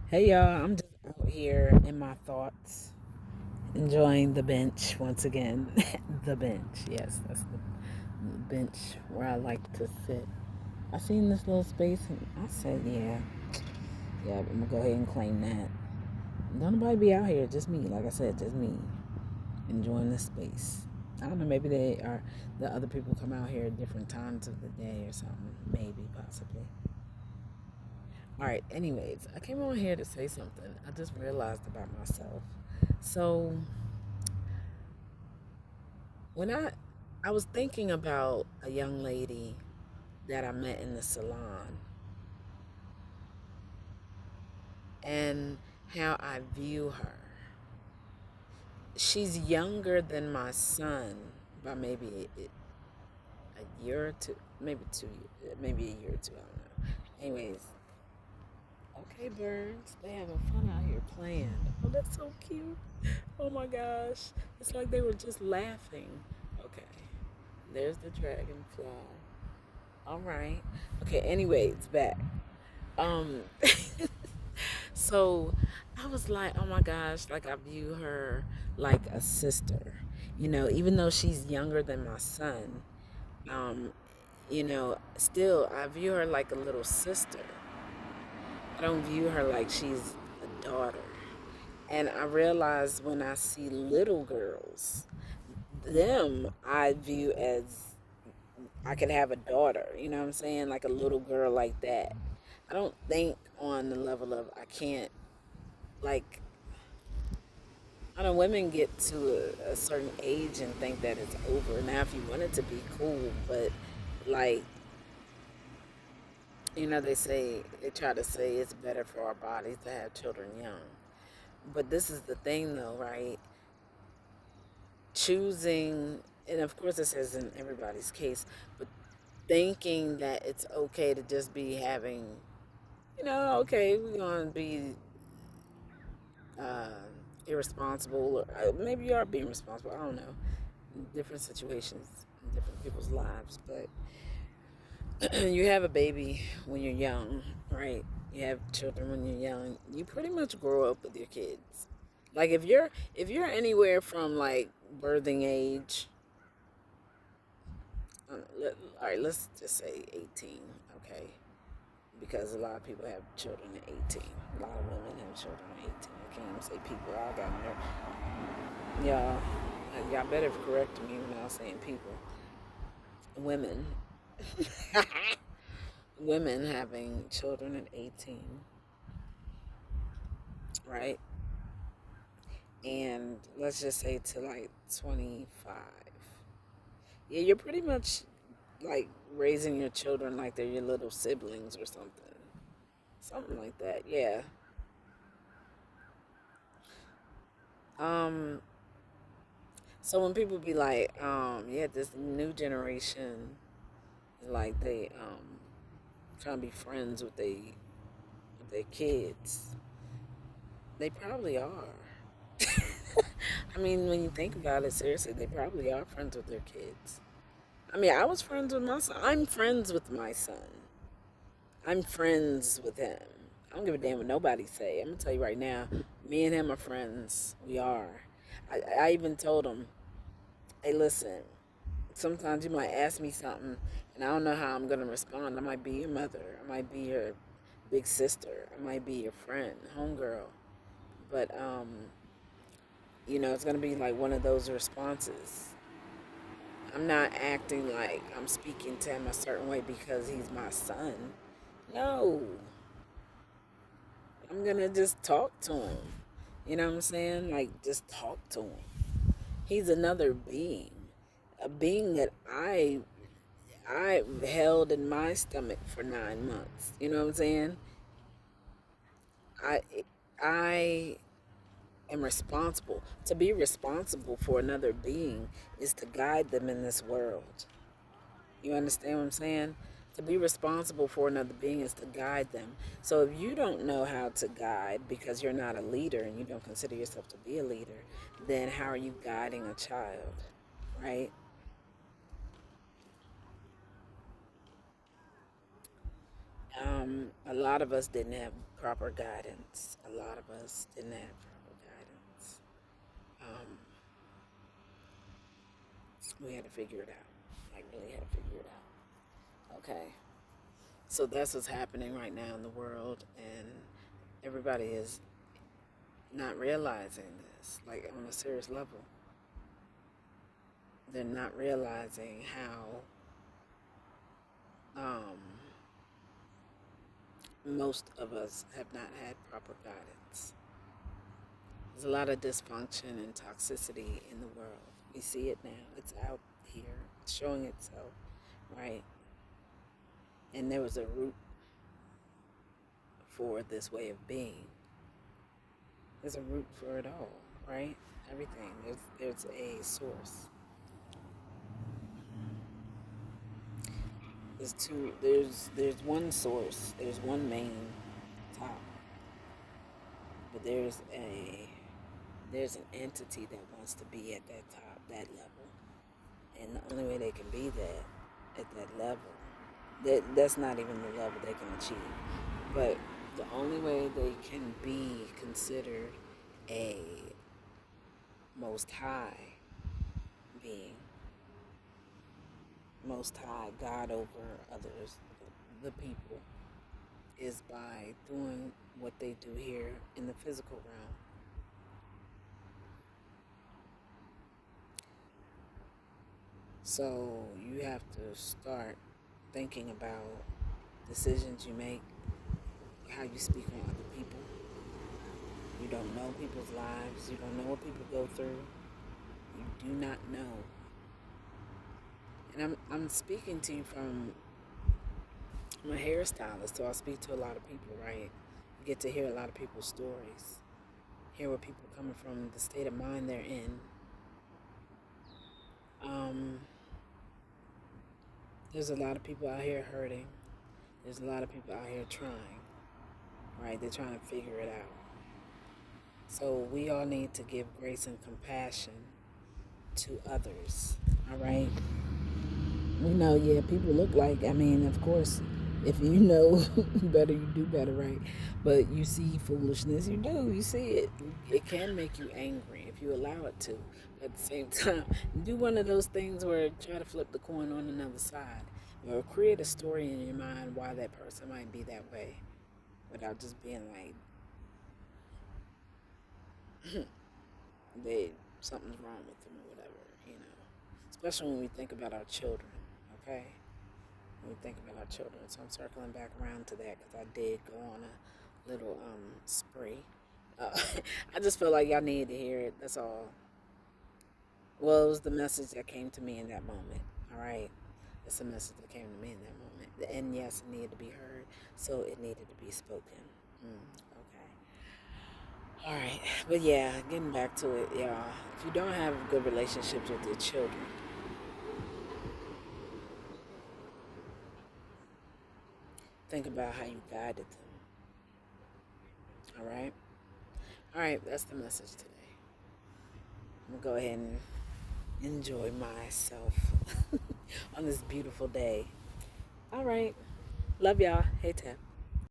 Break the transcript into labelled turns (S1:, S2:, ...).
S1: Hey y'all, I'm just out here in my thoughts, enjoying the bench once again. The bench, yes, that's the bench where I like to sit. I seen this little space and I said, yeah, I'm gonna go ahead and claim that. Don't nobody be out here, just me. Like I said, just me enjoying the space. I don't know, maybe the other people come out here at different times of the day or something. Maybe, possibly. All right, anyways, I came on here to say something I just realized about myself. So, when I was thinking about a young lady that I met in the salon and how I view her. She's younger than my son by maybe a year or two, maybe 2 years, maybe a year or two, I don't know. Anyways, okay, birds, they having fun out here playing. Oh, that's so cute. Oh my gosh. It's like they were just laughing. Okay. There's the dragonfly. All right. Okay, anyways, back. Um so I was like, oh my gosh, like I view her like a sister. Even though she's younger than my son, um, still I view her like a little sister. I don't view her like she's a daughter. And I realize when I see little girls, them I view as I could have a daughter, you know what I'm saying? Like a little girl like that. I don't think on the level of I can't, like, I know women get to a certain age and think that it's over. Now, if you want it to be cool, but like, they try to say it's better for our bodies to have children young. But this is the thing though, right? Choosing, and of course this isn't everybody's case, but thinking that it's okay to just be having, okay, we're going to be uh, irresponsible, or maybe you are being responsible, I don't know. Different situations in different people's lives, but you have a baby when you're young, right? You have children when you're young. You pretty much grow up with your kids. Like if you're anywhere from like birthing age, all right, let's just say 18, okay? Because a lot of people have children at 18. A lot of women have children at 18. I can't even say people. I got nerve. Y'all better correct me when I was saying people. Women. Women having children at 18, right? And let's just say to like 25. Yeah, you're pretty much like raising your children like they're your little siblings or something. Something like that, yeah. Um, so when people be like, yeah, this new generation, like they trying to be friends with their kids, they probably are. I mean, when you think about it seriously, they probably are friends with their kids. I mean, I was friends with my son. I'm friends with my son. I'm friends with him. I don't give a damn what nobody say. I'm gonna tell you right now, me and him are friends. We are. I even told him, hey, listen. Sometimes you might ask me something, and I don't know how I'm gonna respond. I might be your mother. I might be your big sister. I might be your friend, homegirl. But it's gonna be like one of those responses. I'm not acting like I'm speaking to him a certain way because he's my son. No, I'm gonna just talk to him. You know what I'm saying? Like, just talk to him. He's another being, a being that I held in my stomach for 9 months. You know what I'm saying? I I am responsible. To be responsible for another being is to guide them in this world. You understand what I'm saying? To be responsible for another being is to guide them. So if you don't know how to guide because you're not a leader and you don't consider yourself to be a leader, then how are you guiding a child? Right? A lot of us didn't have proper guidance. A lot of us didn't have proper guidance. Um, we had to figure it out. Like, really had to figure it out. Okay. So that's what's happening right now in the world, and everybody is not realizing this, like on a serious level. They're not realizing how most of us have not had proper guidance. There's a lot of dysfunction and toxicity in the world. We see it now. It's out here. It's showing itself, right? And there was a root for this way of being. There's a root for it all, right? Everything. There's a source. There's one source. There's one main top. But there's an entity that wants to be at that top, that level. And the only way they can be that at that level, that's not even the level they can achieve. But the only way they can be considered a most high being, most high God over others, the people, is by doing what they do here in the physical realm. So you have to start thinking about decisions you make, how you speak on other people. You don't know people's lives. You don't know what people go through. You do not know. And I'm speaking to you from, I'm a hairstylist, so I speak to a lot of people, right? You get to hear a lot of people's stories, hear where people are coming from, the state of mind they're in. There's a lot of people out here hurting. There's a lot of people out here trying, right? They're trying to figure it out. So we all need to give grace and compassion to others, all right? We know, yeah, people look like, I mean, of course, if you know better, you do better, right? But you see foolishness, you do, you see it. It can make you angry if you allow it to. But at the same time, do one of those things where try to flip the coin on another side, or create a story in your mind why that person might be that way, without just being like, they something's wrong with them or whatever, you know. Especially when we think about our children, okay? When we think about our children. So I'm circling back around to that because I did go on a little spree. I just feel like y'all needed to hear it. That's all. Well, it was the message that came to me in that moment. All right, it's the message that came to me in that moment. And yes, it needed to be heard, so it needed to be spoken. Okay. All right, but yeah, getting back to it, y'all. If you don't have good relationships with your children, think about how you guided them. All right. All right, that's the message today. I'm gonna go ahead and enjoy myself on this beautiful day. All right. Love y'all. Hey, Tap.